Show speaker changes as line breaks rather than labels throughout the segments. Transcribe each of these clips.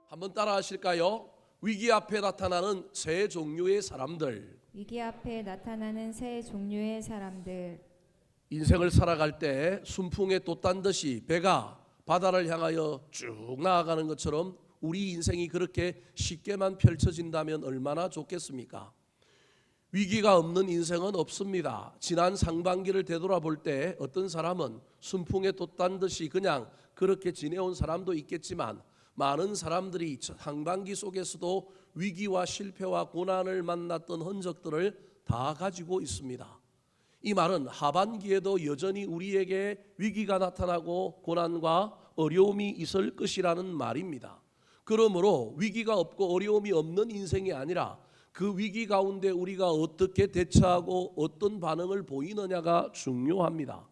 한번 따라 하실까요? 위기 앞에 나타나는 세 종류의 사람들.
위기 앞에 나타나는 새 종류의 사람들.
인생을 살아갈 때 순풍에 돛단 듯이 배가 바다를 향하여 쭉 나아가는 것처럼 우리 인생이 그렇게 쉽게만 펼쳐진다면 얼마나 좋겠습니까? 위기가 없는 인생은 없습니다. 지난 상반기를 되돌아볼 때 어떤 사람은 순풍에 돛단 듯이 그냥 그렇게 지내온 사람도 있겠지만, 많은 사람들이 상반기 속에서도 위기와 실패와 고난을 만났던 흔적들을 다 가지고 있습니다. 이 말은 하반기에도 여전히 우리에게 위기가 나타나고 고난과 어려움이 있을 것이라는 말입니다. 그러므로 위기가 없고 어려움이 없는 인생이 아니라 그 위기 가운데 우리가 어떻게 대처하고 어떤 반응을 보이느냐가 중요합니다.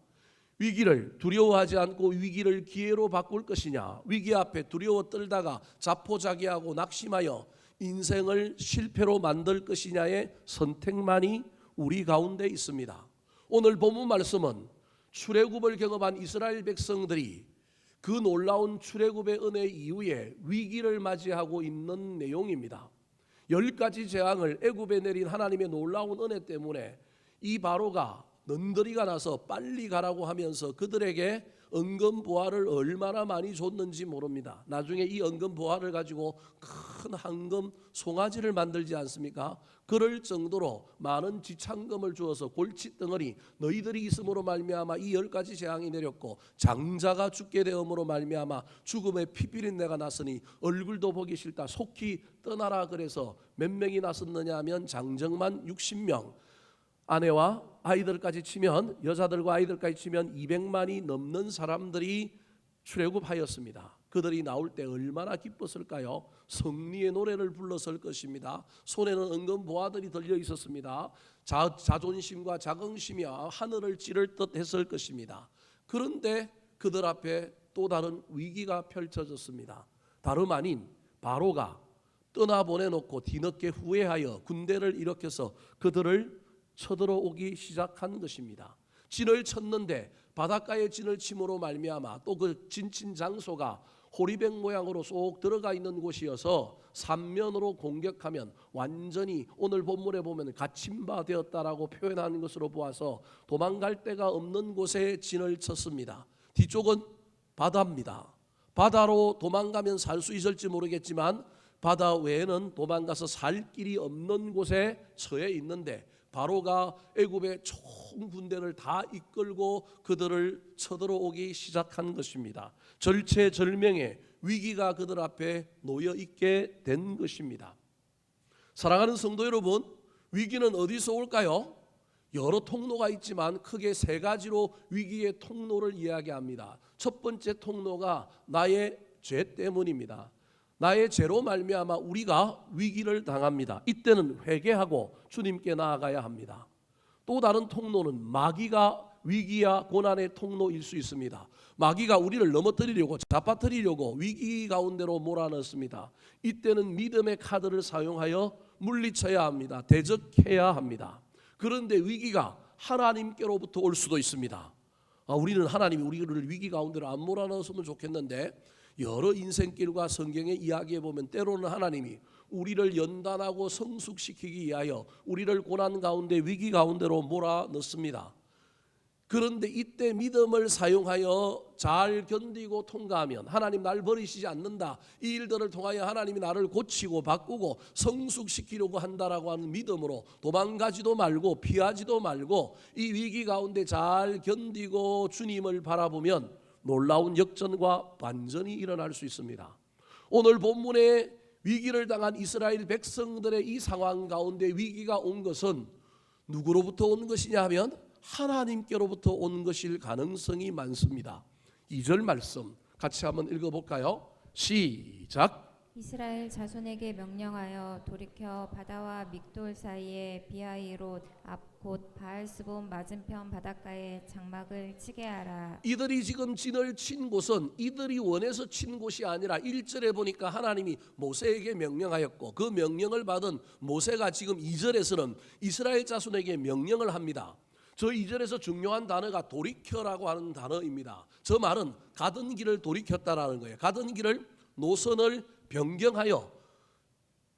위기를 두려워하지 않고 위기를 기회로 바꿀 것이냐, 위기 앞에 두려워 떨다가 자포자기하고 낙심하여 인생을 실패로 만들 것이냐의 선택만이 우리 가운데 있습니다. 오늘 본문 말씀은 출애굽을 경험한 이스라엘 백성들이 그 놀라운 출애굽의 은혜 이후에 위기를 맞이하고 있는 내용입니다. 10가지 재앙을 애굽에 내린 하나님의 놀라운 은혜 때문에 이 바로가 넌더리가 나서 빨리 가라고 하면서 그들에게 은금보화를 얼마나 많이 줬는지 모릅니다. 나중에 이 은금보화를 가지고 큰 황금 송아지를 만들지 않습니까? 그럴 정도로 많은 지창금을 주어서 골칫덩어리 너희들이 있음으로 말미암아 이 10가지 재앙이 내렸고, 장자가 죽게 되음으로 말미암아 죽음의 피비린내가 났으니 얼굴도 보기 싫다, 속히 떠나라. 그래서 몇 명이 났었느냐 하면 장정만 60명, 아내와 아이들까지 치면, 여자들과 아이들까지 치면 200만이 넘는 사람들이 출애굽하였습니다. 그들이 나올 때 얼마나 기뻤을까요? 승리의 노래를 불렀을 것입니다. 손에는 은금보화들이 들려 있었습니다. 자존심과 자긍심이 하늘을 찌를 듯 했을 것입니다. 그런데 그들 앞에 또 다른 위기가 펼쳐졌습니다. 다름 아닌 바로가 떠나보내놓고 뒤늦게 후회하여 군대를 일으켜서 그들을 쳐들어오기 시작한 것입니다. 진을 쳤는데 바닷가에 진을 침으로 말미암아 또 그 진친 장소가 호리백 모양으로 쏙 들어가 있는 곳이어서 삼면으로 공격하면 완전히 오늘 본문에 보면 갇힌 바 되었다라고 표현하는 것으로 보아서 도망갈 데가 없는 곳에 진을 쳤습니다. 뒤쪽은 바다입니다. 바다로 도망가면 살 수 있을지 모르겠지만 바다 외에는 도망가서 살 길이 없는 곳에 처해 있는데, 바로가 애굽의 총 군대를 다 이끌고 그들을 쳐들어오기 시작한 것입니다. 절체절명의 위기가 그들 앞에 놓여 있게 된 것입니다. 사랑하는 성도 여러분, 위기는 어디서 올까요? 여러 통로가 있지만 크게 3가지로 위기의 통로를 이야기합니다. 첫 번째 통로가 나의 죄 때문입니다. 나의 죄로 말미암아 우리가 위기를 당합니다. 이때는 회개하고 주님께 나아가야 합니다. 또 다른 통로는 마귀가 위기와 고난의 통로일 수 있습니다. 마귀가 우리를 넘어뜨리려고 잡아뜨리려고 위기 가운데로 몰아넣습니다. 이때는 믿음의 카드를 사용하여 물리쳐야 합니다. 대적해야 합니다. 그런데 위기가 하나님께로부터 올 수도 있습니다. 우리는 하나님이 우리를 위기 가운데로 안 몰아넣었으면 좋겠는데, 여러 인생길과 성경의 이야기에 보면 때로는 하나님이 우리를 연단하고 성숙시키기 위하여 우리를 고난 가운데 위기 가운데로 몰아넣습니다. 그런데 이때 믿음을 사용하여 잘 견디고 통과하면 하나님 날 버리시지 않는다, 이 일들을 통하여 하나님이 나를 고치고 바꾸고 성숙시키려고 한다라고 하는 믿음으로 도망가지도 말고 피하지도 말고 이 위기 가운데 잘 견디고 주님을 바라보면 놀라운 역전과 반전이 일어날 수 있습니다. 오늘 본문에 위기를 당한 이스라엘 백성들의 이 상황 가운데 위기가 온 것은 누구로부터 온 것이냐 하면 하나님께로부터 온 것일 가능성이 많습니다. 2절 말씀 같이 한번 읽어볼까요? 시작.
이스라엘 자손에게 명령하여 돌이켜 바다와 믹돌 사이에 비하이롯 앞 곧 바알스본 맞은편 바닷가에 장막을 치게 하라.
이들이 지금 진을 친 곳은 이들이 원해서 친 곳이 아니라 1절에 보니까 하나님이 모세에게 명령하였고, 그 명령을 받은 모세가 지금 2절에서는 이스라엘 자손에게 명령을 합니다. 저 2절에서 중요한 단어가 돌이켜라고 하는 단어입니다. 저 말은 가던 길을 돌이켰다라는 거예요. 가던 길을 노선을 변경하여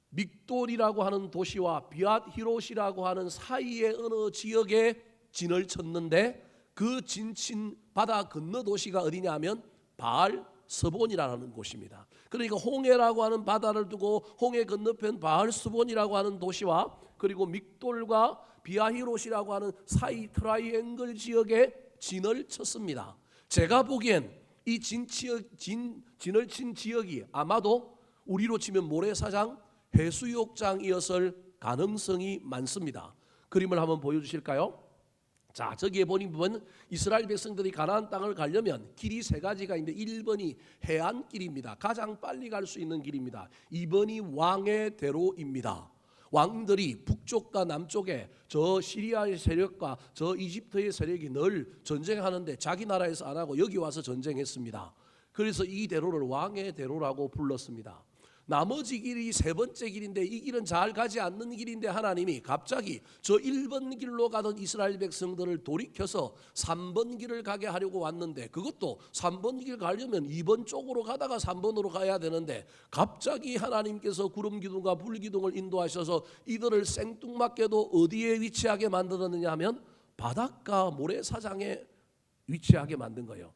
믹돌이라고 하는 도시와 비앗히롯이라고 하는 사이의 어느 지역에 진을 쳤는데 그 진친 바다 건너 도시가 어디냐면 바알 스본이라는 곳입니다. 그러니까 홍해라고 하는 바다를 두고 홍해 건너편 바알 스본이라고 하는 도시와 그리고 믹돌과 비아히롯이라고 하는 사이 트라이앵글 지역에 진을 쳤습니다. 제가 보기엔 이 진을 친 지역이 아마도 우리로 치면 모래사장, 해수욕장이었을 가능성이 많습니다. 그림을 한번 보여주실까요? 자, 저기에 보면 이스라엘 백성들이 가나안 땅을 가려면 길이 세 가지가 있는데 1번이 해안길입니다. 가장 빨리 갈 수 있는 길입니다. 2번이 왕의 대로입니다. 왕들이 북쪽과 남쪽에 저 시리아의 세력과 저 이집트의 세력이 늘 전쟁하는데 자기 나라에서 안 하고 여기 와서 전쟁했습니다. 그래서 이 대로를 왕의 대로라고 불렀습니다. 나머지 길이 세 번째 길인데 이 길은 잘 가지 않는 길인데 하나님이 갑자기 저 1번 길로 가던 이스라엘 백성들을 돌이켜서 3번 길을 가게 하려고 왔는데 그것도 3번 길 가려면 2번 쪽으로 가다가 3번으로 가야 되는데 갑자기 하나님께서 구름 기둥과 불 기둥을 인도하셔서 이들을 생뚱맞게도 어디에 위치하게 만들었느냐 하면 바닷가 모래사장에 위치하게 만든 거예요.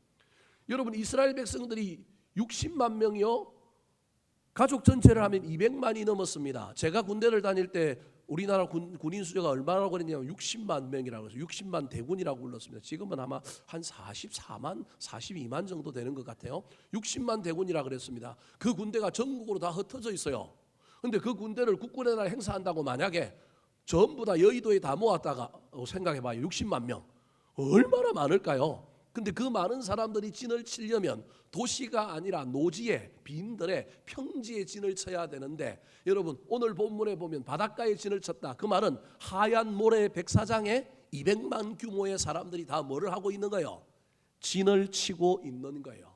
여러분 이스라엘 백성들이 60만 명이요 가족 전체를 하면 200만이 넘었습니다. 제가 군대를 다닐 때 우리나라 군인 수가 얼마라고 그랬냐면 60만 명이라고 해서 60만 대군이라고 불렀습니다. 지금은 아마 한 44만, 42만 정도 되는 것 같아요. 60만 대군이라고 그랬습니다. 그 군대가 전국으로 다 흩어져 있어요. 그런데 그 군대를 국군의 날 행사한다고 만약에 전부 다 여의도에 다 모았다가 생각해봐요. 60만 명. 얼마나 많을까요? 근데 그 많은 사람들이 진을 치려면 도시가 아니라 노지에 빈들에 평지에 진을 쳐야 되는데 여러분 오늘 본문에 보면 바닷가에 진을 쳤다. 그 말은 하얀 모래 백사장에 200만 규모의 사람들이 다 뭐를 하고 있는 거예요? 진을 치고 있는 거예요.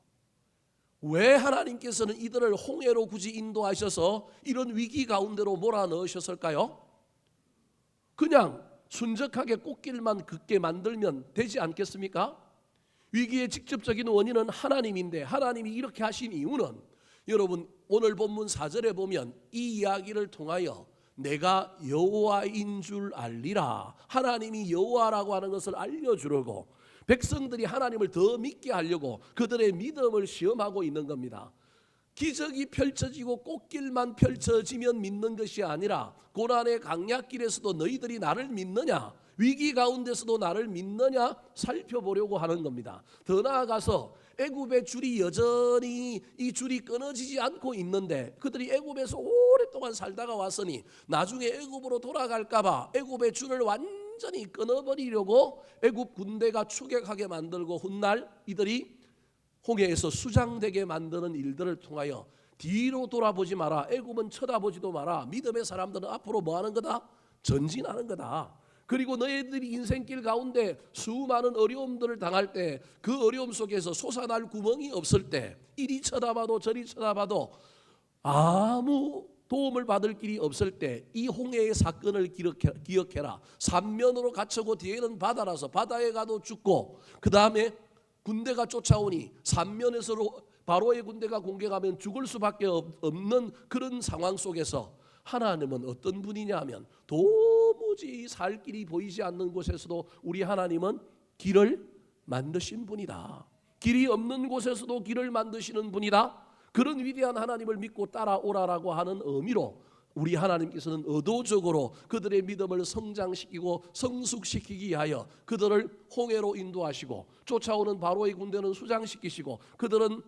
왜 하나님께서는 이들을 홍해로 굳이 인도하셔서 이런 위기 가운데로 몰아넣으셨을까요? 그냥 순적하게 꽃길만 긋게 만들면 되지 않겠습니까? 위기의 직접적인 원인은 하나님인데 하나님이 이렇게 하신 이유는 여러분 오늘 본문 4절에 보면 이 이야기를 통하여 내가 여호와인 줄 알리라. 하나님이 여호와라고 하는 것을 알려주려고 백성들이 하나님을 더 믿게 하려고 그들의 믿음을 시험하고 있는 겁니다. 기적이 펼쳐지고 꽃길만 펼쳐지면 믿는 것이 아니라 고난의 강약길에서도 너희들이 나를 믿느냐, 위기 가운데서도 나를 믿느냐 살펴보려고 하는 겁니다. 더 나아가서 애굽의 줄이 여전히 이 줄이 끊어지지 않고 있는데 그들이 애굽에서 오랫동안 살다가 왔으니 나중에 애굽으로 돌아갈까 봐 애굽의 줄을 완전히 끊어버리려고 애굽 군대가 추격하게 만들고 훗날 이들이 홍해에서 수장되게 만드는 일들을 통하여 뒤로 돌아보지 마라. 애굽은 쳐다보지도 마라. 믿음의 사람들은 앞으로 뭐 하는 거다? 전진하는 거다. 그리고 너희들이 인생길 가운데 수많은 어려움들을 당할 때 그 어려움 속에서 솟아날 구멍이 없을 때 이리 쳐다봐도 저리 쳐다봐도 아무 도움을 받을 길이 없을 때 이 홍해의 사건을 기억해라. 삼면으로 갇히고 뒤에는 바다라서 바다에 가도 죽고 그 다음에 군대가 쫓아오니 삼면에서 바로의 군대가 공격하면 죽을 수밖에 없는 그런 상황 속에서 하나님은 어떤 분이냐 하면 도무지 살 길이 보이지 않는 곳에서도 우리 하나님은 길을 만드신 분이다. 길이 없는 곳에서도 길을 만드시는 분이다. 그런 위대한 하나님을 믿고 따라오라라고 하는 의미로 우리 하나님께서는 의도적으로 그들의 믿음을 성장시키고 성숙시키기 위하여 그들을 홍해로 인도하시고 쫓아오는 바로의 군대는 수장시키시고 그들은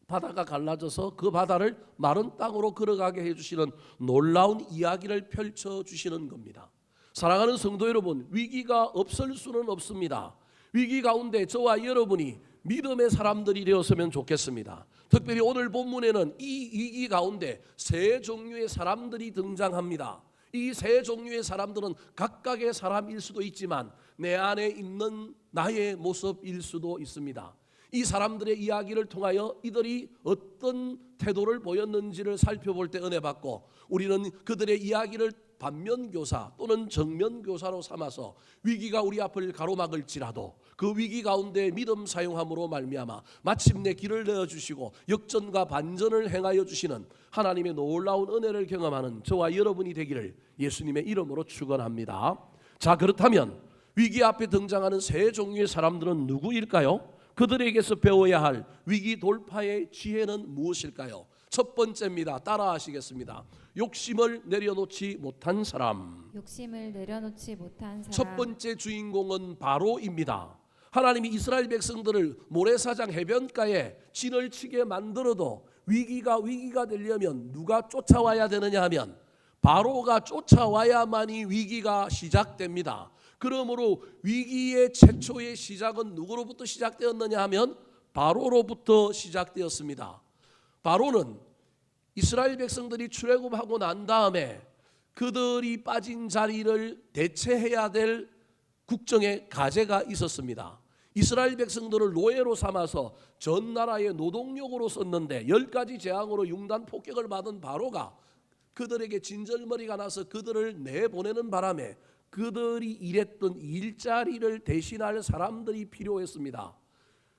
바다가 갈라져서 그 바다를 마른 땅으로 걸어가게 해주시는 놀라운 이야기를 펼쳐주시는 겁니다. 사랑하는 성도 여러분, 위기가 없을 수는 없습니다. 위기 가운데 저와 여러분이 믿음의 사람들이 되었으면 좋겠습니다. 특별히 오늘 본문에는 이 위기 가운데 세 종류의 사람들이 등장합니다. 이 세 종류의 사람들은 각각의 사람일 수도 있지만 내 안에 있는 나의 모습일 수도 있습니다. 이 사람들의 이야기를 통하여 이들이 어떤 태도를 보였는지를 살펴볼 때 은혜 받고 우리는 그들의 이야기를 반면교사 또는 정면교사로 삼아서 위기가 우리 앞을 가로막을지라도 그 위기 가운데 믿음 사용함으로 말미암아 마침내 길을 내어주시고 역전과 반전을 행하여 주시는 하나님의 놀라운 은혜를 경험하는 저와 여러분이 되기를 예수님의 이름으로 축원합니다. 자, 그렇다면 위기 앞에 등장하는 세 종류의 사람들은 누구일까요? 그들에게서 배워야 할 위기 돌파의 지혜는 무엇일까요? 첫 번째입니다. 따라하시겠습니다. 욕심을 내려놓지 못한 사람.
욕심을 내려놓지 못한 사람.
첫 번째 주인공은 바로입니다. 하나님이 이스라엘 백성들을 모래사장 해변가에 진을 치게 만들어도 위기가 되려면 누가 쫓아와야 되느냐 하면 바로가 쫓아와야만이 위기가 시작됩니다. 그러므로 위기의 최초의 시작은 누구로부터 시작되었느냐 하면 바로로부터 시작되었습니다. 바로는 이스라엘 백성들이 출애굽하고 난 다음에 그들이 빠진 자리를 대체해야 될 국정의 과제가 있었습니다. 이스라엘 백성들을 노예로 삼아서 전 나라의 노동력으로 썼는데 10가지 재앙으로 융단 폭격을 받은 바로가 그들에게 진절머리가 나서 그들을 내보내는 바람에 그들이 일했던 일자리를 대신할 사람들이 필요했습니다.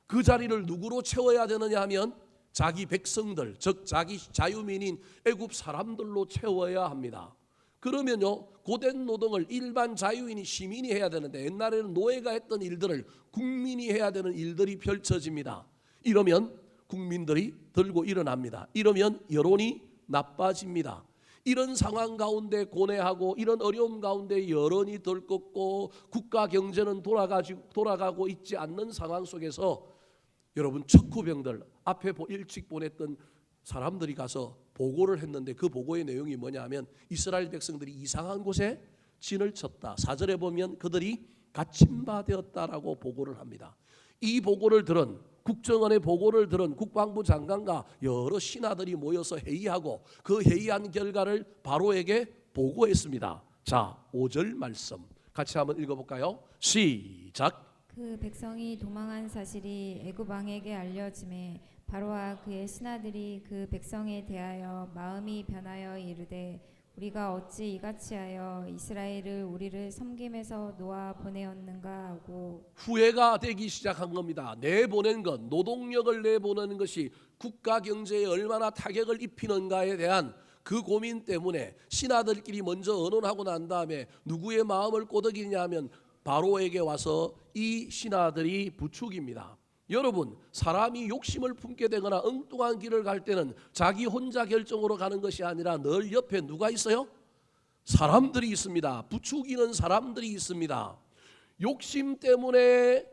그 자리를 누구로 채워야 되느냐 하면 자기 백성들, 즉 자기 자유민인 애굽 사람들로 채워야 합니다. 그러면요, 고된 노동을 일반 자유인이 시민이 해야 되는데 옛날에는 노예가 했던 일들을 국민이 해야 되는 일들이 펼쳐집니다. 이러면 국민들이 들고 일어납니다. 이러면 여론이 나빠집니다. 이런 상황 가운데 고뇌하고 이런 어려움 가운데 여론이 들끓고 국가 경제는 돌아가고 있지 않는 상황 속에서 여러분 척후병들 앞에 일찍 보냈던 사람들이 가서 보고를 했는데 그 보고의 내용이 뭐냐 하면 이스라엘 백성들이 이상한 곳에 진을 쳤다. 4절에 보면 그들이 갇힌 바 되었다라고 보고를 합니다. 이 보고를 들은 국정원의 보고를 들은 국방부 장관과 여러 신하들이 모여서 회의하고 그 회의한 결과를 바로에게 보고했습니다. 자, 5절 말씀 같이 한번 읽어볼까요? 시작.
그 백성이 도망한 사실이 애굽 왕에게 알려짐에 바로와 그의 신하들이 그 백성에 대하여 마음이 변하여 이르되 우리가 어찌 이같이 하여 이스라엘을 우리를 섬김에서 놓아 보내었는가 하고
후회가 되기 시작한 겁니다. 내보낸 것, 노동력을 내보내는 것이 국가 경제에 얼마나 타격을 입히는가에 대한 그 고민 때문에 신하들끼리 먼저 의논하고 난 다음에 누구의 마음을 꼬드기냐 하면 바로에게 와서 이 신하들이 부축입니다. 여러분, 사람이 욕심을 품게 되거나 엉뚱한 길을 갈 때는 자기 혼자 결정으로 가는 것이 아니라 늘 옆에 누가 있어요? 사람들이 있습니다. 부추기는 사람들이 있습니다. 욕심 때문에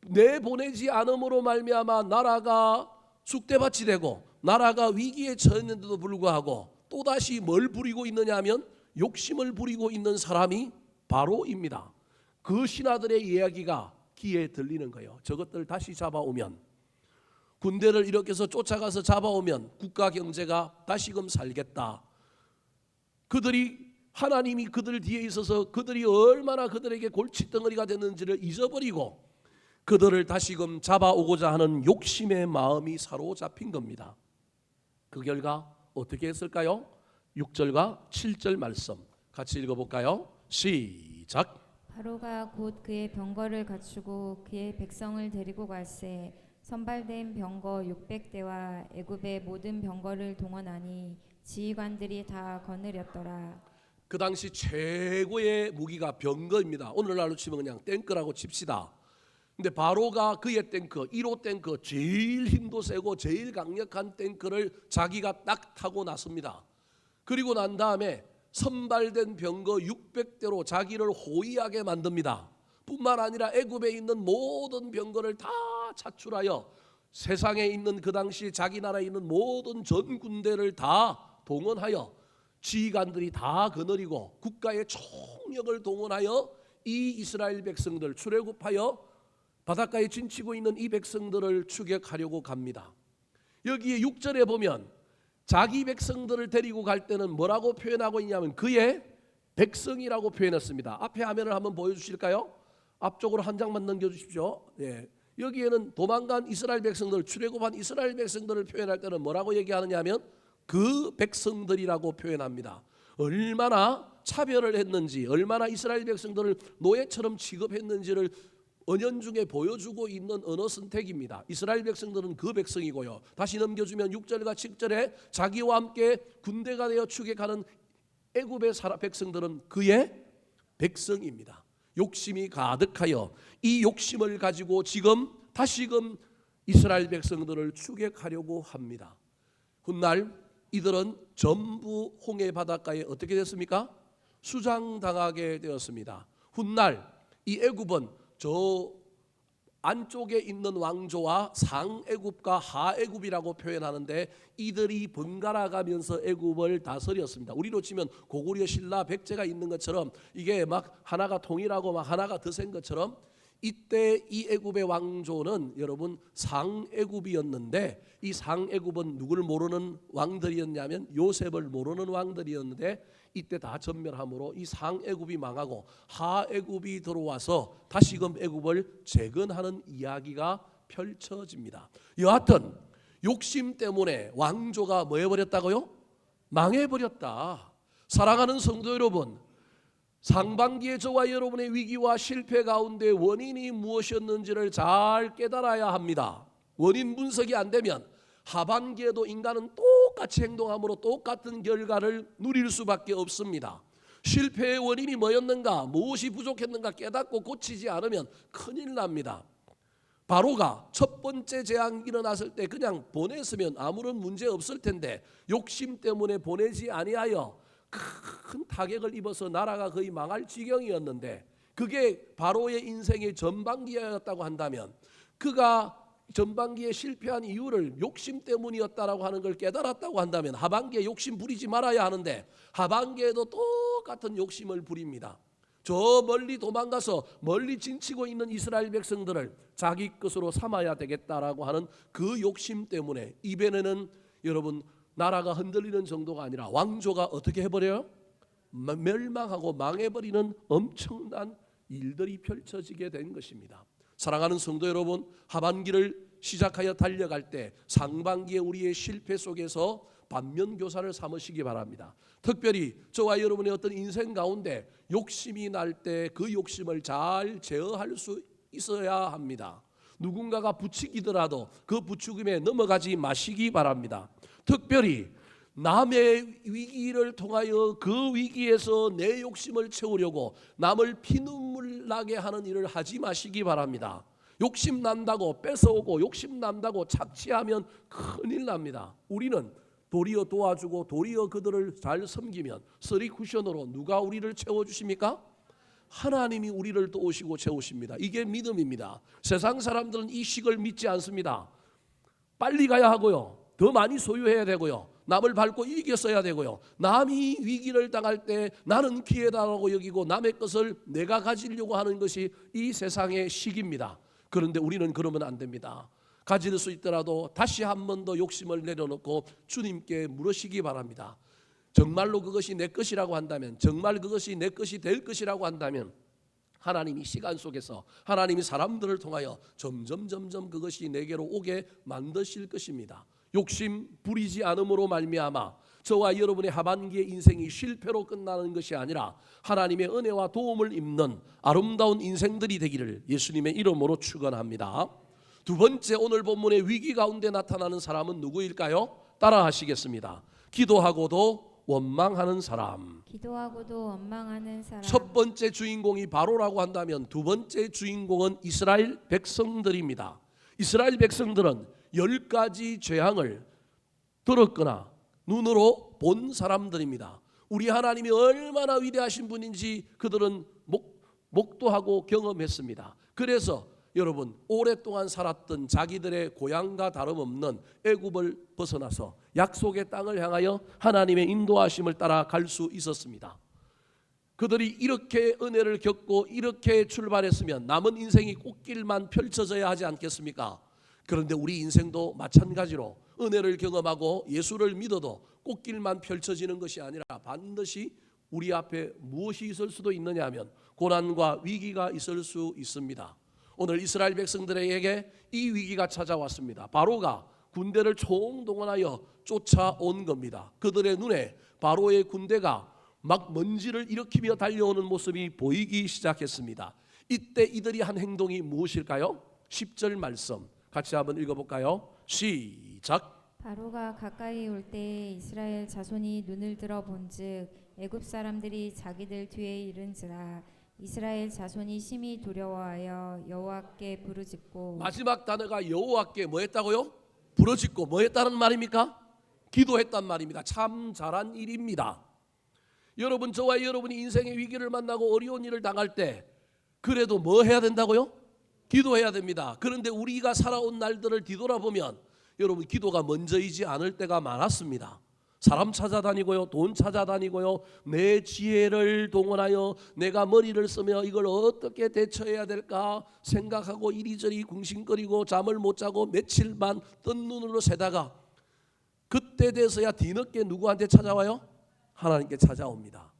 내보내지 않음으로 말미암아 나라가 쑥대밭이 되고 나라가 위기에 처했는데도 불구하고 또다시 뭘 부리고 있느냐 하면 욕심을 부리고 있는 사람이 바로입니다. 그 신하들의 이야기가 귀에 들리는 거예요. 저것들 다시 잡아오면 군대를 이렇게 해서 쫓아가서 잡아오면 국가 경제가 다시금 살겠다. 하나님이 그들 뒤에 있어서 그들이 얼마나 그들에게 골칫덩어리가 됐는지를 잊어버리고 그들을 다시금 잡아오고자 하는 욕심의 마음이 사로잡힌 겁니다. 그 결과 어떻게 했을까요? 6절과 7절 말씀 같이 읽어볼까요? 시작.
바로가 곧 그의 병거를 갖추고 그의 백성을 데리고 갈새 선발된 병거 600대와 애굽의 모든 병거를 동원하니 지휘관들이 다 거느렸더라.
그 당시 최고의 무기가 병거입니다. 오늘날로 치면 그냥 탱크라고 칩시다. 근데 바로가 그의 탱크, 1호 탱크, 제일 힘도 세고 제일 강력한 탱크를 자기가 딱 타고 났습니다. 그리고 난 다음에 선발된 병거 600대로 자기를 호위하게 만듭니다. 뿐만 아니라 애굽에 있는 모든 병거를 다 차출하여 세상에 있는 그 당시 자기 나라에 있는 모든 전 군대를 다 동원하여 지휘관들이 다 거느리고 국가의 총력을 동원하여 이 이스라엘 백성들 출애굽하여 바닷가에 진치고 있는 이 백성들을 추격하려고 갑니다. 여기에 6절에 보면 자기 백성들을 데리고 갈 때는 뭐라고 표현하고 있냐면 그의 백성이라고 표현했습니다. 앞에 화면을 한번 보여주실까요? 앞쪽으로 한 장만 넘겨주십시오. 예. 여기에는 도망간 이스라엘 백성들, 출애굽한 이스라엘 백성들을 표현할 때는 뭐라고 얘기하느냐 하면 그 백성들이라고 표현합니다. 얼마나 차별을 했는지, 얼마나 이스라엘 백성들을 노예처럼 취급했는지를 은연중에 보여주고 있는 언어 선택입니다. 이스라엘 백성들은 그 백성이고요. 다시 넘겨주면 6절과 7절에 자기와 함께 군대가 되어 추격하는 애굽의 백성들은 그의 백성입니다. 욕심이 가득하여 이 욕심을 가지고 지금 다시금 이스라엘 백성들을 추격하려고 합니다. 훗날 이들은 전부 홍해 바닷가에 어떻게 됐습니까? 수장당하게 되었습니다. 훗날 이 애굽은 저 안쪽에 있는 왕조와 상애굽과 하애굽이라고 표현하는데 이들이 번갈아 가면서 애굽을 다스렸습니다. 우리로 치면 고구려 신라 백제가 있는 것처럼 이게 막 하나가 통일하고 막 하나가 더 센 것처럼 이때 이 애굽의 왕조는 여러분 상애굽이었는데 이 상애굽은 누구를 모르는 왕들이었냐면 요셉을 모르는 왕들이었는데 이때 다 전멸함으로 이 상애굽이 망하고 하애굽이 들어와서 다시금 애굽을 재건하는 이야기가 펼쳐집니다. 여하튼 욕심 때문에 왕조가 뭐 해버렸다고요? 망해버렸다. 사랑하는 성도 여러분, 상반기에 저와 여러분의 위기와 실패 가운데 원인이 무엇이었는지를 잘 깨달아야 합니다. 원인 분석이 안 되면 하반기에도 인간은 똑같이 행동함으로 똑같은 결과를 누릴 수밖에 없습니다. 실패의 원인이 뭐였는가, 무엇이 부족했는가 깨닫고 고치지 않으면 큰일 납니다. 바로가 첫 번째 재앙이 일어났을 때 그냥 보냈으면 아무런 문제 없을 텐데 욕심 때문에 보내지 아니하여 큰 타격을 입어서 나라가 거의 망할 지경이었는데 그게 바로의 인생의 전반기였다고 한다면 그가 전반기에 실패한 이유를 욕심 때문이었다라고 하는 걸 깨달았다고 한다면 하반기에 욕심 부리지 말아야 하는데 하반기에도 똑같은 욕심을 부립니다. 저 멀리 도망가서 멀리 진치고 있는 이스라엘 백성들을 자기 것으로 삼아야 되겠다라고 하는 그 욕심 때문에 이번에는 여러분 나라가 흔들리는 정도가 아니라 왕조가 어떻게 해버려요? 멸망하고 망해버리는 엄청난 일들이 펼쳐지게 된 것입니다. 사랑하는 성도 여러분, 하반기를 시작하여 달려갈 때 상반기에 우리의 실패 속에서 반면교사를 삼으시기 바랍니다. 특별히 저와 여러분의 어떤 인생 가운데 욕심이 날 때 그 욕심을 잘 제어할 수 있어야 합니다. 누군가가 부추기더라도 그 부추김에 넘어가지 마시기 바랍니다. 특별히 남의 위기를 통하여 그 위기에서 내 욕심을 채우려고 남을 피눈물 나게 하는 일을 하지 마시기 바랍니다. 욕심 난다고 뺏어오고 욕심 난다고 착취하면 큰일 납니다. 우리는 도리어 도와주고 도리어 그들을 잘 섬기면 쓰리 쿠션으로 누가 우리를 채워주십니까? 하나님이 우리를 도우시고 채우십니다. 이게 믿음입니다. 세상 사람들은 이 식을 믿지 않습니다. 빨리 가야 하고요, 더 많이 소유해야 되고요, 남을 밟고 이겼어야 되고요, 남이 위기를 당할 때 나는 기회다라고 여기고 남의 것을 내가 가지려고 하는 것이 이 세상의 식입니다. 그런데 우리는 그러면 안 됩니다. 가질 수 있더라도 다시 한 번 더 욕심을 내려놓고 주님께 물으시기 바랍니다. 정말로 그것이 내 것이라고 한다면, 정말 그것이 내 것이 될 것이라고 한다면 하나님이 시간 속에서 하나님이 사람들을 통하여 점점 그것이 내게로 오게 만드실 것입니다. 욕심 부리지 않음으로 말미암아 저와 여러분의 하반기의 인생이 실패로 끝나는 것이 아니라 하나님의 은혜와 도움을 입는 아름다운 인생들이 되기를 예수님의 이름으로 축원합니다. 두 번째, 오늘 본문의 위기 가운데 나타나는 사람은 누구일까요? 따라 하시겠습니다. 기도하고도 원망하는 사람.
기도하고도 원망하는 사람.
첫 번째 주인공이 바로라고 한다면 두 번째 주인공은 이스라엘 백성들입니다. 이스라엘 백성들은 10가지 재앙을 들었거나 눈으로 본 사람들입니다. 우리 하나님이 얼마나 위대하신 분인지 그들은 목도하고 경험했습니다. 그래서 여러분, 오랫동안 살았던 자기들의 고향과 다름없는 애굽을 벗어나서 약속의 땅을 향하여 하나님의 인도하심을 따라 갈 수 있었습니다. 그들이 이렇게 은혜를 겪고 이렇게 출발했으면 남은 인생이 꽃길만 펼쳐져야 하지 않겠습니까? 그런데 우리 인생도 마찬가지로 은혜를 경험하고 예수를 믿어도 꽃길만 펼쳐지는 것이 아니라 반드시 우리 앞에 무엇이 있을 수도 있느냐 하면 고난과 위기가 있을 수 있습니다. 오늘 이스라엘 백성들에게 이 위기가 찾아왔습니다. 바로가 군대를 총동원하여 쫓아온 겁니다. 그들의 눈에 바로의 군대가 막 먼지를 일으키며 달려오는 모습이 보이기 시작했습니다. 이때 이들이 한 행동이 무엇일까요? 10절 말씀 같이 한번 읽어볼까요? 시작.
바로가 가까이 올 때 이스라엘 자손이 눈을 들어 본즉 애굽 사람들이 자기들 뒤에 이른지라 이스라엘 자손이 심히 두려워하여 여호와께 부르짖고.
마지막 단어가 여호와께 뭐 했다고요? 부르짖고 뭐 했다는 말입니까? 기도했단 말입니다. 참 잘한 일입니다. 여러분, 저와 여러분이 인생의 위기를 만나고 어려운 일을 당할 때 그래도 뭐 해야 된다고요? 기도해야 됩니다. 그런데 우리가 살아온 날들을 뒤돌아보면 여러분, 기도가 먼저이지 않을 때가 많았습니다. 사람 찾아다니고요, 돈 찾아다니고요, 내 지혜를 동원하여 내가 머리를 쓰며 이걸 어떻게 대처해야 될까 생각하고 이리저리 궁신거리고 잠을 못 자고 며칠만 뜬 눈으로 새다가 그때 돼서야 뒤늦게 누구한테 찾아와요? 하나님께 찾아옵니다.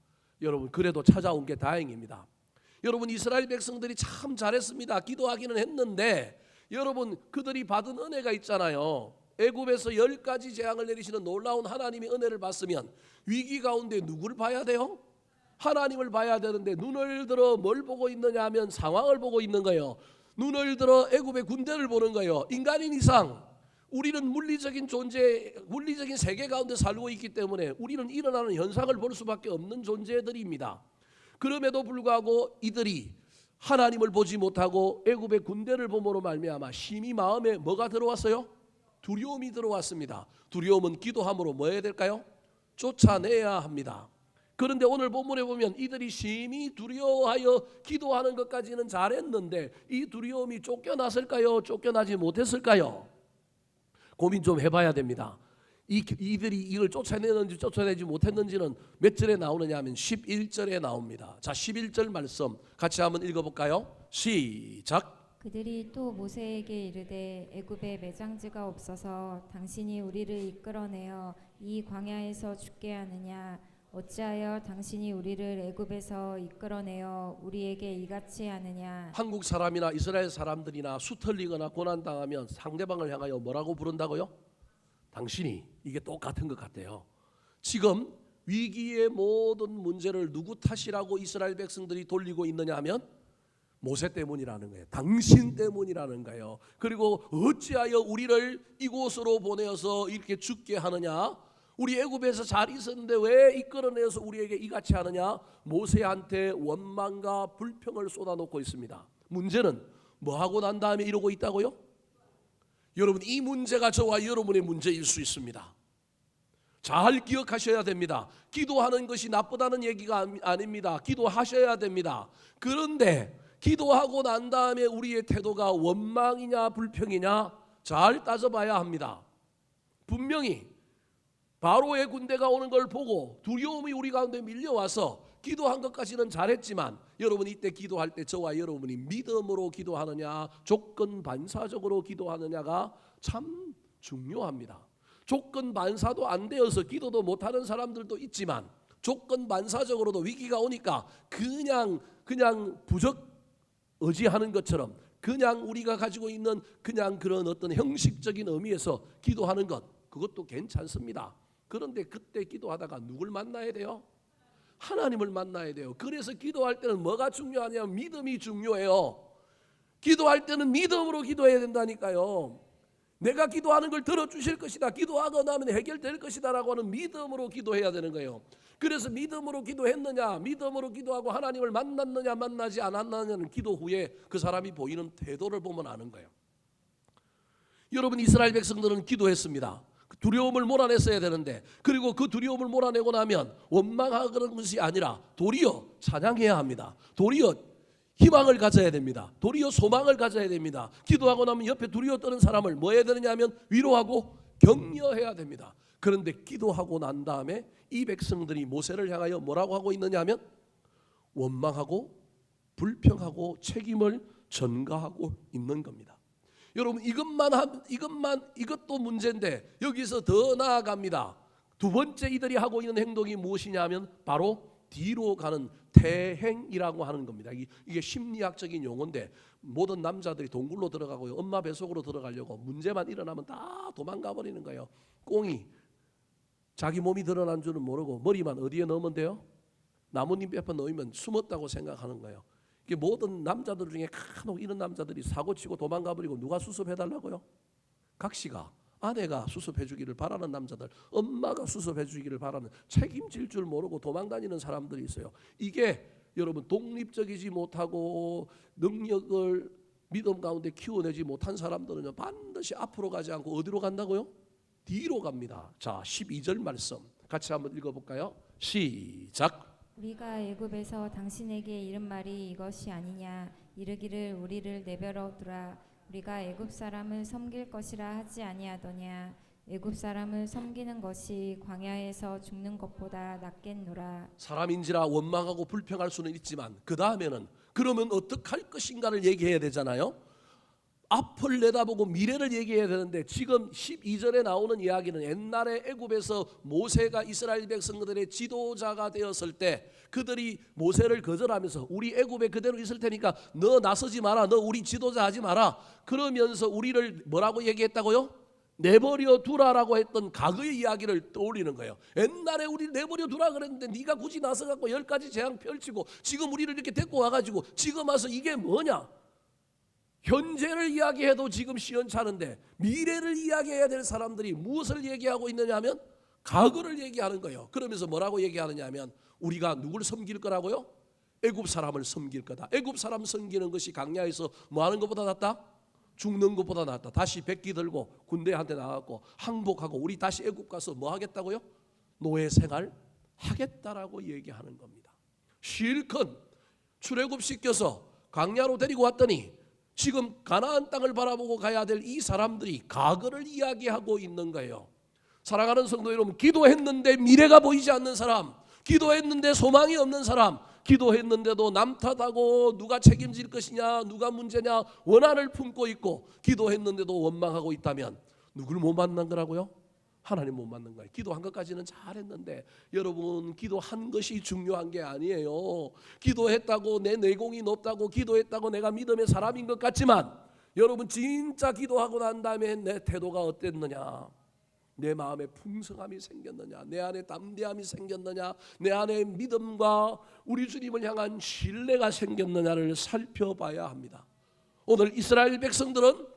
여러분, 그래도 찾아온 게 다행입니다. 여러분, 이스라엘 백성들이 참 잘했습니다. 기도하기는 했는데 여러분, 그들이 받은 은혜가 있잖아요. 애굽에서 10가지 재앙을 내리시는 놀라운 하나님의 은혜를 받으면 위기 가운데 누구를 봐야 돼요? 하나님을 봐야 되는데 눈을 들어 뭘 보고 있느냐 하면 상황을 보고 있는 거예요. 눈을 들어 애굽의 군대를 보는 거예요. 인간인 이상 우리는 물리적인 존재, 물리적인 세계 가운데 살고 있기 때문에 우리는 일어나는 현상을 볼 수밖에 없는 존재들입니다. 그럼에도 불구하고 이들이 하나님을 보지 못하고 애굽의 군대를 봄으로 말미암아 심히 마음에 뭐가 들어왔어요? 두려움이 들어왔습니다. 두려움은 기도함으로 뭐 해야 될까요? 쫓아내야 합니다. 그런데 오늘 본문에 보면 이들이 심히 두려워하여 기도하는 것까지는 잘했는데 이 두려움이 쫓겨났을까요? 쫓겨나지 못했을까요? 고민 좀 해봐야 됩니다. 이들이 이걸 쫓아내는지 쫓아내지 못했는지는 몇 절에 나오느냐 하면 11절에 나옵니다. 자, 11절 말씀 같이 한번 읽어볼까요? 시작.
그들이 또 모세에게 이르되 애굽에 매장지가 없어서 당신이 우리를 이끌어내어 이 광야에서 죽게 하느냐 어찌하여 당신이 우리를 애굽에서 이끌어내어 우리에게 이같이 하느냐.
한국 사람이나 이스라엘 사람들이나 수틀리거나 고난당하면 상대방을 향하여 뭐라고 부른다고요? 당신이. 이게 똑같은 것 같아요. 지금 위기의 모든 문제를 누구 탓이라고 이스라엘 백성들이 돌리고 있느냐 하면 모세 때문이라는 거예요. 당신 때문이라는 거예요. 그리고 어찌하여 우리를 이곳으로 보내어서 이렇게 죽게 하느냐? 우리 애굽에서 잘 있었는데 왜 이끌어내서 우리에게 이같이 하느냐? 모세한테 원망과 불평을 쏟아놓고 있습니다. 문제는 뭐 하고 난 다음에 이러고 있다고요? 여러분, 이 문제가 저와 여러분의 문제일 수 있습니다. 잘 기억하셔야 됩니다. 기도하는 것이 나쁘다는 얘기가 아닙니다. 기도하셔야 됩니다. 그런데 기도하고 난 다음에 우리의 태도가 원망이냐 불평이냐 잘 따져봐야 합니다. 분명히 바로의 군대가 오는 걸 보고 두려움이 우리 가운데 밀려와서 기도한 것까지는 잘했지만 여러분, 이때 기도할 때 저와 여러분이 믿음으로 기도하느냐 조건 반사적으로 기도하느냐가 참 중요합니다. 조건 반사도 안 되어서 기도도 못하는 사람들도 있지만 조건 반사적으로도 위기가 오니까 그냥 부적 의지하는 것처럼 그냥 우리가 가지고 있는 그냥 그런 어떤 형식적인 의미에서 기도하는 것, 그것도 괜찮습니다. 그런데 그때 기도하다가 누굴 만나야 돼요? 하나님을 만나야 돼요. 그래서 기도할 때는 뭐가 중요하냐면 믿음이 중요해요. 기도할 때는 믿음으로 기도해야 된다니까요. 내가 기도하는 걸 들어주실 것이다, 기도하고 나면 해결될 것이다 라고 하는 믿음으로 기도해야 되는 거예요. 그래서 믿음으로 기도했느냐, 믿음으로 기도하고 하나님을 만났느냐 만나지 않았느냐는 기도 후에 그 사람이 보이는 태도를 보면 아는 거예요. 여러분, 이스라엘 백성들은 기도했습니다. 두려움을 몰아냈어야 되는데, 그리고 그 두려움을 몰아내고 나면 원망하는 것이 아니라 도리어 찬양해야 합니다. 도리어 희망을 가져야 됩니다. 도리어 소망을 가져야 됩니다. 기도하고 나면 옆에 두려워 떠는 사람을 뭐 해야 되느냐 하면 위로하고 격려해야 됩니다. 그런데 기도하고 난 다음에 이 백성들이 모세를 향하여 뭐라고 하고 있느냐 하면 원망하고 불평하고 책임을 전가하고 있는 겁니다. 여러분, 이것도 문제인데 여기서 더 나아갑니다. 두 번째 이들이 하고 있는 행동이 무엇이냐 하면 바로 뒤로 가는 태행이라고 하는 겁니다. 이게 심리학적인 용어인데 모든 남자들이 동굴로 들어가고요, 엄마 뱃속으로 들어가려고 문제만 일어나면 다 도망가 버리는 거예요. 꽁이 자기 몸이 드러난 줄은 모르고 머리만 어디에 넣으면 돼요? 나뭇잎 옆에 놓이면 숨었다고 생각하는 거예요. 이게 모든 남자들 중에 간혹 이런 남자들이 사고치고 도망가 버리고 누가 수습해달라고요? 각시가, 아내가 수습해주기를 바라는 남자들, 엄마가 수습해주기를 바라는, 책임질 줄 모르고 도망다니는 사람들이 있어요. 이게 여러분 독립적이지 못하고 능력을 믿음 가운데 키워내지 못한 사람들은요, 반드시 앞으로 가지 않고 어디로 간다고요? 뒤로 갑니다. 자, 12절 말씀 같이 한번 읽어볼까요? 시작.
우리가 애굽에서 당신에게 이른 말이 이것이 아니냐 이르기를 우리를 내버려 두라 우리가 애굽 사람을 섬길 것이라 하지 아니하더냐 애굽 사람을 섬기는 것이 광야에서 죽는 것보다 낫겠노라.
사람인지라 원망하고 불평할 수는 있지만 그 다음에는 그러면 어떡할 것인가를 얘기해야 되잖아요. 앞을 내다보고 미래를 얘기해야 되는데 지금 12절에 나오는 이야기는 옛날에 애굽에서 모세가 이스라엘 백성들의 지도자가 되었을 때 그들이 모세를 거절하면서 우리 애굽에 그대로 있을 테니까 너 나서지 마라, 너 우리 지도자 하지 마라, 그러면서 우리를 뭐라고 얘기했다고요? 내버려 두라라고 했던 과거의 이야기를 떠올리는 거예요. 옛날에 우리 내버려 두라 그랬는데 네가 굳이 나서갖고 10가지 재앙 펼치고 지금 우리를 이렇게 데리고 와가지고 지금 와서 이게 뭐냐? 현재를 이야기해도 지금 시원찮은데 미래를 이야기해야 될 사람들이 무엇을 얘기하고 있느냐 하면 과거를 얘기하는 거예요. 그러면서 뭐라고 얘기하느냐 하면 우리가 누굴 섬길 거라고요? 애굽 사람을 섬길 거다. 애굽 사람 섬기는 것이 강야에서 뭐 하는 것보다 낫다? 죽는 것보다 낫다. 다시 백기 들고 군대한테 나가고 항복하고 우리 다시 애굽 가서 뭐 하겠다고요? 노예 생활 하겠다라고 얘기하는 겁니다. 실컷 출애굽시켜서 광야로 데리고 왔더니 지금 가나안 땅을 바라보고 가야 될 이 사람들이 과거를 이야기하고 있는 거예요. 사랑하는 성도 여러분, 기도했는데 미래가 보이지 않는 사람, 기도했는데 소망이 없는 사람, 기도했는데도 남 탓하고 누가 책임질 것이냐, 누가 문제냐 원한을 품고 있고 기도했는데도 원망하고 있다면 누굴 못 만난 거라고요? 하나님 못 만난 거예요. 기도한 것까지는 잘했는데 여러분, 기도한 것이 중요한 게 아니에요. 기도했다고 내 내공이 높다고, 기도했다고 내가 믿음의 사람인 것 같지만 여러분, 진짜 기도하고 난 다음에 내 태도가 어땠느냐, 내 마음에 풍성함이 생겼느냐, 내 안에 담대함이 생겼느냐, 내 안에 믿음과 우리 주님을 향한 신뢰가 생겼느냐를 살펴봐야 합니다. 오늘 이스라엘 백성들은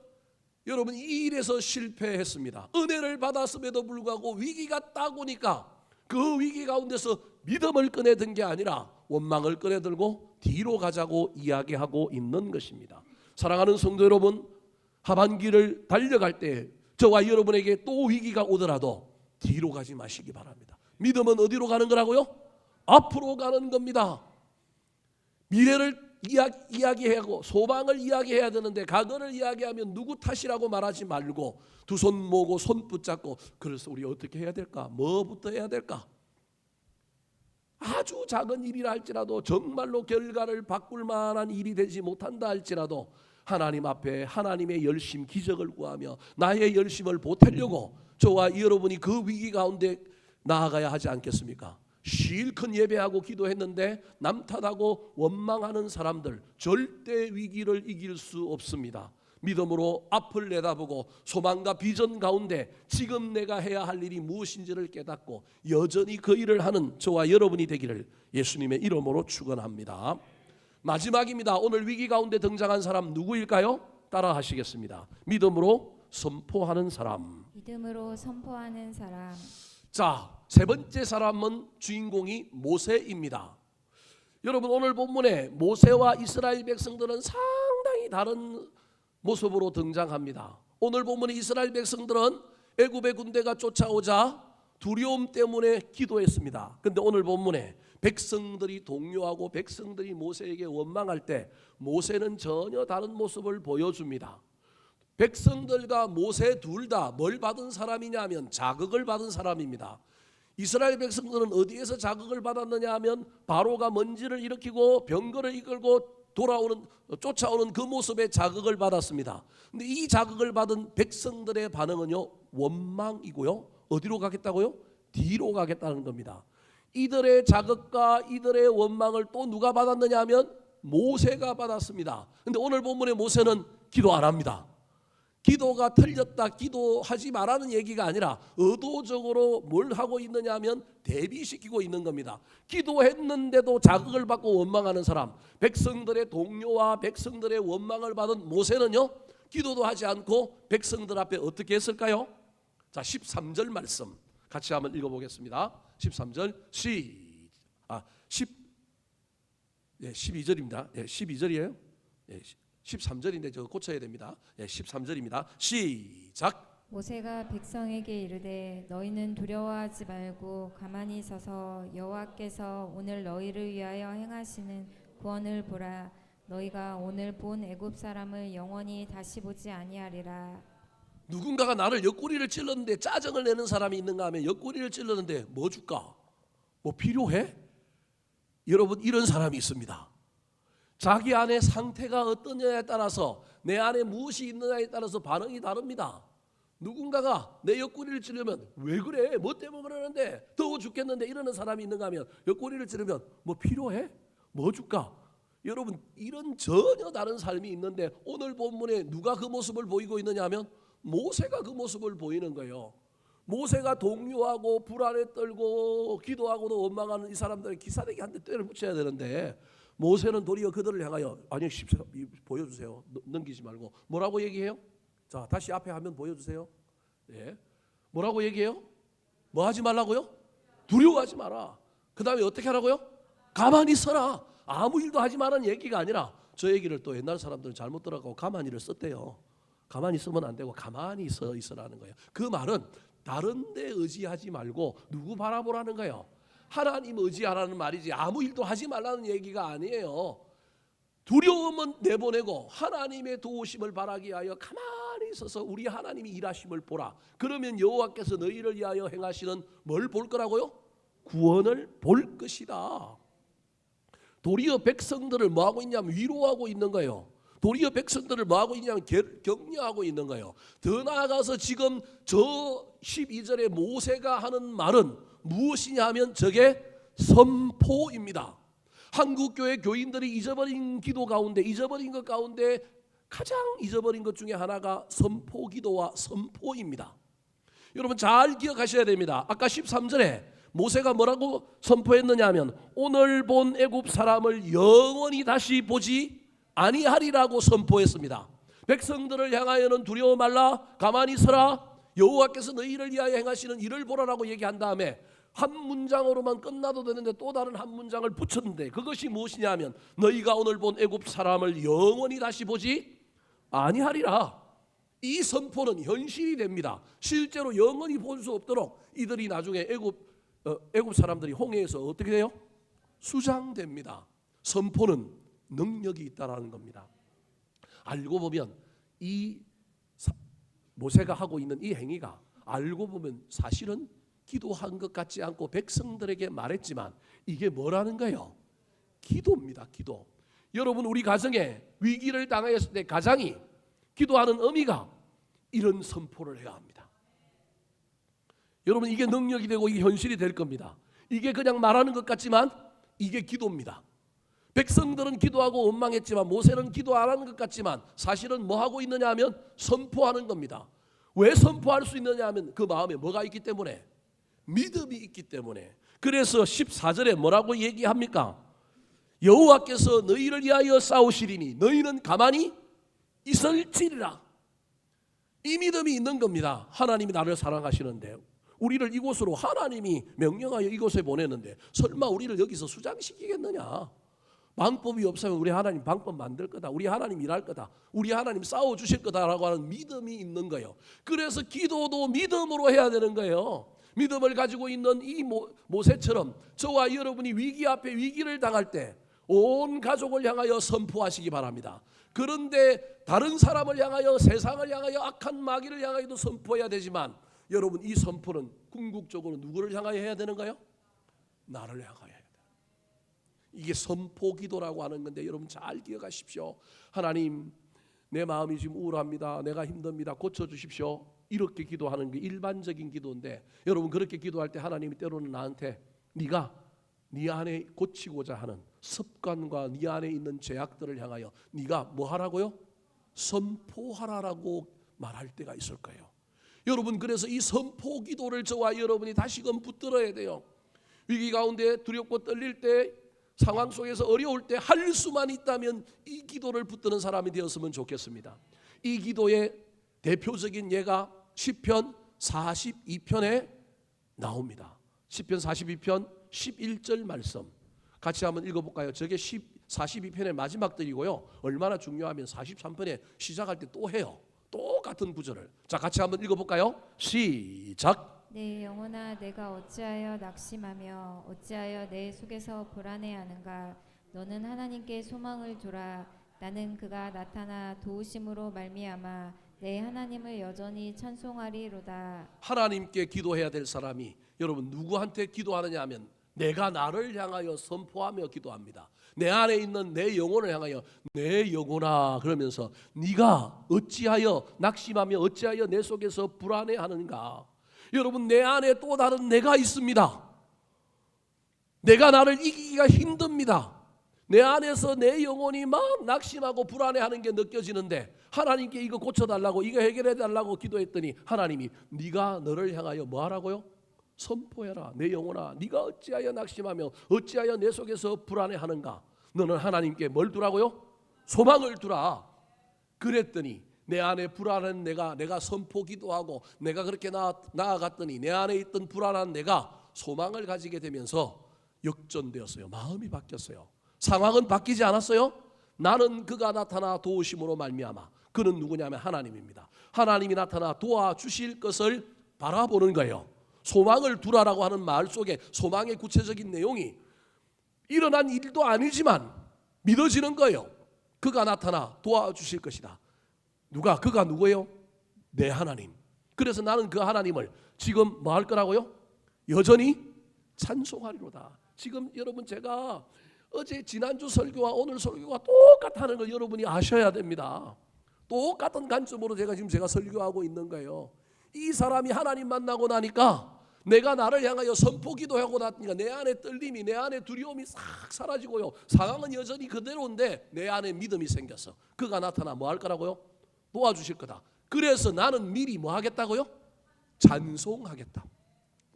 여러분 이 일에서 실패했습니다. 은혜를 받았음에도 불구하고 위기가 딱 오니까 그 위기 가운데서 믿음을 꺼내든 게 아니라 원망을 꺼내들고 뒤로 가자고 이야기하고 있는 것입니다. 사랑하는 성도 여러분, 하반기를 달려갈 때 저와 여러분에게 또 위기가 오더라도 뒤로 가지 마시기 바랍니다. 믿음은 어디로 가는 거라고요? 앞으로 가는 겁니다. 미래를 이야기하고 소망을 이야기해야 되는데 과거를 이야기하면 누구 탓이라고 말하지 말고 두 손 모으고 손 붙잡고, 그래서 우리 어떻게 해야 될까? 뭐부터 해야 될까? 아주 작은 일이라 할지라도 정말로 결과를 바꿀 만한 일이 되지 못한다 할지라도 하나님 앞에 하나님의 열심, 기적을 구하며 나의 열심을 보태려고 저와 여러분이 그 위기 가운데 나아가야 하지 않겠습니까? 실컷 예배하고 기도했는데 남 탓하고 원망하는 사람들 절대 위기를 이길 수 없습니다. 믿음으로 앞을 내다보고 소망과 비전 가운데 지금 내가 해야 할 일이 무엇인지를 깨닫고 여전히 그 일을 하는 저와 여러분이 되기를 예수님의 이름으로 축원합니다. 마지막입니다. 오늘 위기 가운데 등장한 사람 누구일까요? 따라 하시겠습니다. 믿음으로 선포하는 사람.
믿음으로 선포하는 사람.
자, 세 번째 사람은 주인공이 모세입니다. 여러분, 오늘 본문에 모세와 이스라엘 백성들은 상당히 다른 모습으로 등장합니다. 오늘 본문에 이스라엘 백성들은 애굽의 군대가 쫓아오자 두려움 때문에 기도했습니다. 그런데 오늘 본문에 백성들이 동요하고 백성들이 모세에게 원망할 때 모세는 전혀 다른 모습을 보여줍니다. 백성들과 모세 둘 다 뭘 받은 사람이냐 하면 자극을 받은 사람입니다. 이스라엘 백성들은 어디에서 자극을 받았느냐 하면 바로가 먼지를 일으키고 병거를 이끌고 쫓아오는 그 모습에 자극을 받았습니다. 근데 이 자극을 받은 백성들의 반응은요, 원망이고요. 어디로 가겠다고요? 뒤로 가겠다는 겁니다. 이들의 자극과 이들의 원망을 또 누가 받았느냐 하면 모세가 받았습니다. 근데 오늘 본문의 모세는 기도 안 합니다. 기도가 틀렸다, 기도하지 말라는 얘기가 아니라 의도적으로 뭘 하고 있느냐 하면 대비시키고 있는 겁니다. 기도했는데도 자극을 받고 원망하는 사람, 백성들의 동료와 백성들의 원망을 받은 모세는요, 기도도 하지 않고 백성들 앞에 어떻게 했을까요? 자, 13절 말씀 같이 한번 읽어보겠습니다. 13절 12절입니다. 12절이에요. 13절인데 저 고쳐야 됩니다. 13절입니다. 시작.
모세가 백성에게 이르되 너희는 두려워하지 말고 가만히 서서 여호와께서 오늘 너희를 위하여 행하시는 구원을 보라. 너희가 오늘 본 애굽 사람을 영원히 다시 보지 아니하리라.
누군가가 나를 옆구리를 찔렀는데 짜증을 내는 사람이 있는가 하면 옆구리를 찔렀는데 뭐 줄까? 뭐 필요해? 여러분, 이런 사람이 있습니다. 자기 안에 상태가 어떠냐에 따라서, 내 안에 무엇이 있느냐에 따라서 반응이 다릅니다. 누군가가 내 옆구리를 찌르면 왜 그래? 뭐 때문에 그러는데? 더워 죽겠는데 이러는 사람이 있는가 하면 옆구리를 찌르면 뭐 필요해? 뭐 줄까? 여러분, 이런 전혀 다른 삶이 있는데 오늘 본문에 누가 그 모습을 보이고 있느냐 하면 모세가 그 모습을 보이는 거예요. 모세가 동요하고 불안에 떨고 기도하고도 원망하는 이 사람들의 기사대기 한 대 때려 붙여야 되는데, 모세는 도리어 그들을 향하여, 아니 보여주세요. 넘기지 말고 뭐라고 얘기해요? 자, 다시 앞에 화면 보여주세요. 예. 뭐라고 얘기해요? 뭐 하지 말라고요? 두려워하지 마라. 그 다음에 어떻게 하라고요? 가만히 서라. 아무 일도 하지 말라는 얘기가 아니라, 저 얘기를 또 옛날 사람들은 잘못 들어가고 가만히를 썼대요. 가만히 있으면 안 되고 가만히 있으라는 거예요. 그 말은 다른 데 의지하지 말고 누구 바라보라는 거예요. 하나님 의지하라는 말이지 아무 일도 하지 말라는 얘기가 아니에요. 두려움은 내보내고 하나님의 도우심을 바라기 위하여 가만히 있어서 우리 하나님이 일하심을 보라. 그러면 여호와께서 너희를 위하여 행하시는 뭘 볼 거라고요? 구원을 볼 것이다. 도리어 백성들을 뭐하고 있냐면 위로하고 있는 거예요. 도리어 백성들을 뭐하고 있냐면 격려하고 있는 거예요. 더 나아가서 지금 저 12절에 모세가 하는 말은 무엇이냐 하면 저게 선포입니다. 한국교회 교인들이 잊어버린 기도 가운데, 잊어버린 것 가운데 가장 잊어버린 것 중에 하나가 선포기도와 선포입니다. 여러분 잘 기억하셔야 됩니다. 아까 13절에 모세가 뭐라고 선포했느냐 하면 오늘 본 애굽 사람을 영원히 다시 보지 아니하리라고 선포했습니다. 백성들을 향하여는 두려워 말라, 가만히 서라, 여호와께서 너희를 위하여 행하시는 일을 보라라고 얘기한 다음에 한 문장으로만 끝나도 되는데 또 다른 한 문장을 붙였는데, 그것이 무엇이냐 하면 너희가 오늘 본 애굽 사람을 영원히 다시 보지 아니하리라. 이 선포는 현실이 됩니다. 실제로 영원히 볼 수 없도록 이들이 나중에 애굽 사람들이 홍해에서 어떻게 돼요? 수장됩니다. 선포는 능력이 있다라는 겁니다. 알고 보면 이 모세가 하고 있는 이 행위가 알고 보면 사실은 기도한 것 같지 않고 백성들에게 말했지만 이게 뭐라는 거예요? 기도입니다. 기도. 여러분, 우리 가정에 위기를 당했을 때 가장이 기도하는 의미가 이런 선포를 해야 합니다. 여러분, 이게 능력이 되고 이게 현실이 될 겁니다. 이게 그냥 말하는 것 같지만 이게 기도입니다. 백성들은 기도하고 원망했지만 모세는 기도 안 하는 것 같지만 사실은 뭐 하고 있느냐 하면 선포하는 겁니다. 왜 선포할 수 있느냐 하면 그 마음에 뭐가 있기 때문에, 믿음이 있기 때문에. 그래서 14절에 뭐라고 얘기합니까? 여호와께서 너희를 위하여 싸우시리니 너희는 가만히 있을지리라. 이 믿음이 있는 겁니다. 하나님이 나를 사랑하시는데, 우리를 이곳으로 하나님이 명령하여 이곳에 보내는데 설마 우리를 여기서 수장시키겠느냐? 방법이 없으면 우리 하나님 방법 만들 거다, 우리 하나님 일할 거다, 우리 하나님 싸워주실 거다라고 하는 믿음이 있는 거예요. 그래서 기도도 믿음으로 해야 되는 거예요. 믿음을 가지고 있는 이 모세처럼 저와 여러분이 위기 앞에 위기를 당할 때 온 가족을 향하여 선포하시기 바랍니다. 그런데 다른 사람을 향하여, 세상을 향하여, 악한 마귀를 향하여도 선포해야 되지만, 여러분 이 선포는 궁극적으로 누구를 향하여 해야 되는가요? 나를 향하여 해야 돼요. 이게 선포기도라고 하는 건데 여러분 잘 기억하십시오. 하나님, 내 마음이 지금 우울합니다, 내가 힘듭니다, 고쳐주십시오. 이렇게 기도하는 게 일반적인 기도인데, 여러분 그렇게 기도할 때 하나님이 때로는 나한테 네가 네 안에 고치고자 하는 습관과 네 안에 있는 죄악들을 향하여 네가 뭐 하라고요? 선포하라라고 말할 때가 있을 거예요. 여러분, 그래서 이 선포 기도를 저와 여러분이 다시금 붙들어야 돼요. 위기 가운데 두렵고 떨릴 때, 상황 속에서 어려울 때 할 수만 있다면 이 기도를 붙드는 사람이 되었으면 좋겠습니다. 이 기도의 대표적인 예가 시편 42편에 나옵니다. 시편 42편 11절 말씀 같이 한번 읽어볼까요? 저게 42편의 마지막 들이고요. 얼마나 중요하면 43편에 시작할 때 또 해요. 똑같은 구절을. 자, 같이 한번 읽어볼까요? 시작.
내 영혼아, 내가 어찌하여 낙심하며 어찌하여 내 속에서 불안해하는가? 너는 하나님께 소망을 두라. 나는 그가 나타나 도우심으로 말미암아 내 하나님을 여전히 찬송하리로다.
하나님께 기도해야 될 사람이 여러분 누구한테 기도하느냐 하면 내가 나를 향하여 선포하며 기도합니다. 내 안에 있는 내 영혼을 향하여 내 영혼아 그러면서 네가 어찌하여 낙심하며 어찌하여 내 속에서 불안해하는가? 여러분, 내 안에 또 다른 내가 있습니다. 내가 나를 이기기가 힘듭니다. 내 안에서 내 영혼이 막 낙심하고 불안해하는 게 느껴지는데 하나님께 이거 고쳐달라고, 이거 해결해달라고 기도했더니 하나님이 네가 너를 향하여 뭐 하라고요? 선포해라. 내 영혼아, 네가 어찌하여 낙심하며 어찌하여 내 속에서 불안해하는가? 너는 하나님께 뭘 두라고요? 소망을 두라. 그랬더니 내 안에 불안한 내가 선포 기도하고 내가 그렇게 나아갔더니 내 안에 있던 불안한 내가 소망을 가지게 되면서 역전되었어요. 마음이 바뀌었어요. 상황은 바뀌지 않았어요. 나는 그가 나타나 도우심으로 말미암아. 그는 누구냐면 하나님입니다. 하나님이 나타나 도와주실 것을 바라보는 거예요. 소망을 두라라고 하는 말 속에 소망의 구체적인 내용이 일어난 일도 아니지만 믿어지는 거예요. 그가 나타나 도와주실 것이다. 누가? 그가 누구예요? 내 하나님. 그래서 나는 그 하나님을 지금 뭐 할 거라고요? 여전히 찬송하리로다. 지금 여러분, 제가 어제 지난주 설교와 오늘 설교가 똑같다는 걸 여러분이 아셔야 됩니다. 똑같은 관점으로 제가 설교하고 있는 거예요. 이 사람이 하나님 만나고 나니까 내가 나를 향하여 선포 기도하고 나니까 내 안에 떨림이, 내 안에 두려움이 싹 사라지고요. 상황은 여전히 그대로인데 내 안에 믿음이 생겼어. 그가 나타나 뭐 할 거라고요? 도와주실 거다. 그래서 나는 미리 뭐 하겠다고요? 찬송하겠다.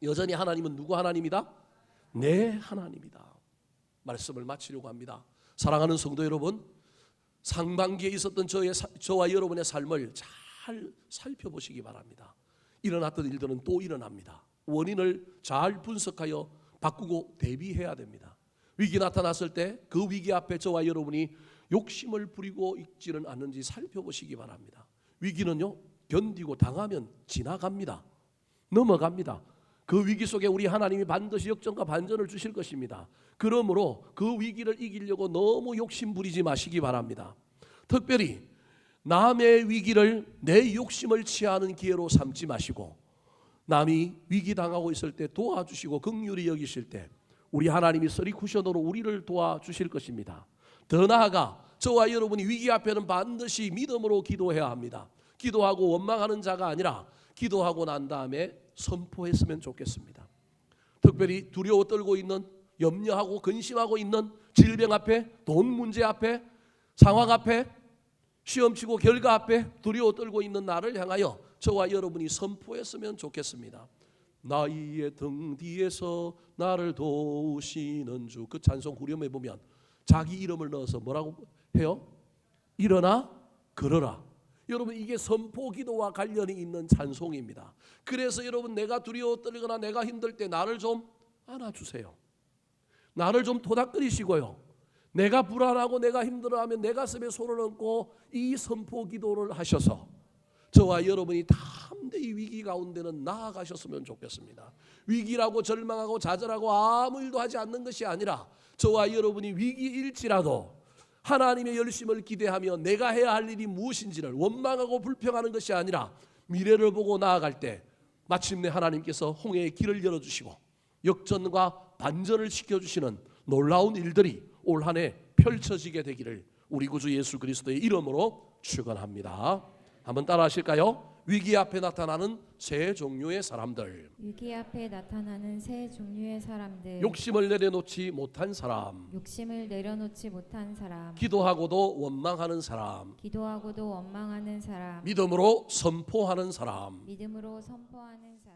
여전히 하나님은 누구 하나님이다? 내 하나님이다. 말씀을 마치려고 합니다. 사랑하는 성도 여러분, 상반기에 있었던 저와 여러분의 삶을 잘 살펴보시기 바랍니다. 일어났던 일들은 또 일어납니다. 원인을 잘 분석하여 바꾸고 대비해야 됩니다. 위기 나타났을 때 그 위기 앞에 저와 여러분이 욕심을 부리고 있지는 않는지 살펴보시기 바랍니다. 위기는요, 견디고 당하면 지나갑니다. 넘어갑니다. 그 위기 속에 우리 하나님이 반드시 역전과 반전을 주실 것입니다. 그러므로 그 위기를 이기려고 너무 욕심 부리지 마시기 바랍니다. 특별히 남의 위기를 내 욕심을 취하는 기회로 삼지 마시고 남이 위기 당하고 있을 때 도와주시고 긍휼히 여기실 때 우리 하나님이 쓰리 쿠션으로 우리를 도와주실 것입니다. 더 나아가 저와 여러분이 위기 앞에는 반드시 믿음으로 기도해야 합니다. 기도하고 원망하는 자가 아니라 기도하고 난 다음에 선포했으면 좋겠습니다. 특별히 두려워 떨고 있는, 염려하고 근심하고 있는 질병 앞에, 돈 문제 앞에, 상황 앞에, 시험치고 결과 앞에 두려워 떨고 있는 나를 향하여 저와 여러분이 선포했으면 좋겠습니다. 나의 등 뒤에서 나를 도우시는 주. 그 찬송 후렴에 보면 자기 이름을 넣어서 뭐라고 해요? 일어나 걸어라. 여러분, 이게 선포 기도와 관련이 있는 찬송입니다. 그래서 여러분, 내가 두려워 떨거나 내가 힘들 때 나를 좀 안아주세요. 나를 좀 토닥거리시고요. 내가 불안하고 내가 힘들어하면 내 가슴에 손을 얹고 이 선포 기도를 하셔서 저와 여러분이 담대히 위기 가운데는 나아가셨으면 좋겠습니다. 위기라고 절망하고 좌절하고 아무 일도 하지 않는 것이 아니라 저와 여러분이 위기일지라도 하나님의 열심을 기대하며 내가 해야 할 일이 무엇인지를 원망하고 불평하는 것이 아니라 미래를 보고 나아갈 때 마침내 하나님께서 홍해의 길을 열어주시고 역전과 반전을 시켜주시는 놀라운 일들이 올 한 해 펼쳐지게 되기를 우리 구주 예수 그리스도의 이름으로 축원합니다. 한번 따라 하실까요? 위기 앞에 나타나는 세 종류의 사람들,
위기 앞에 나타나는 세 종류의 사람들,
욕심을 내려놓지 못한 사람,
욕심을 내려놓지 못한 사람,
기도하고도 원망하는 사람,
기도하고도 원망하는 사람,
믿음으로 선포하는 사람.
믿음으로 선포하는 사람.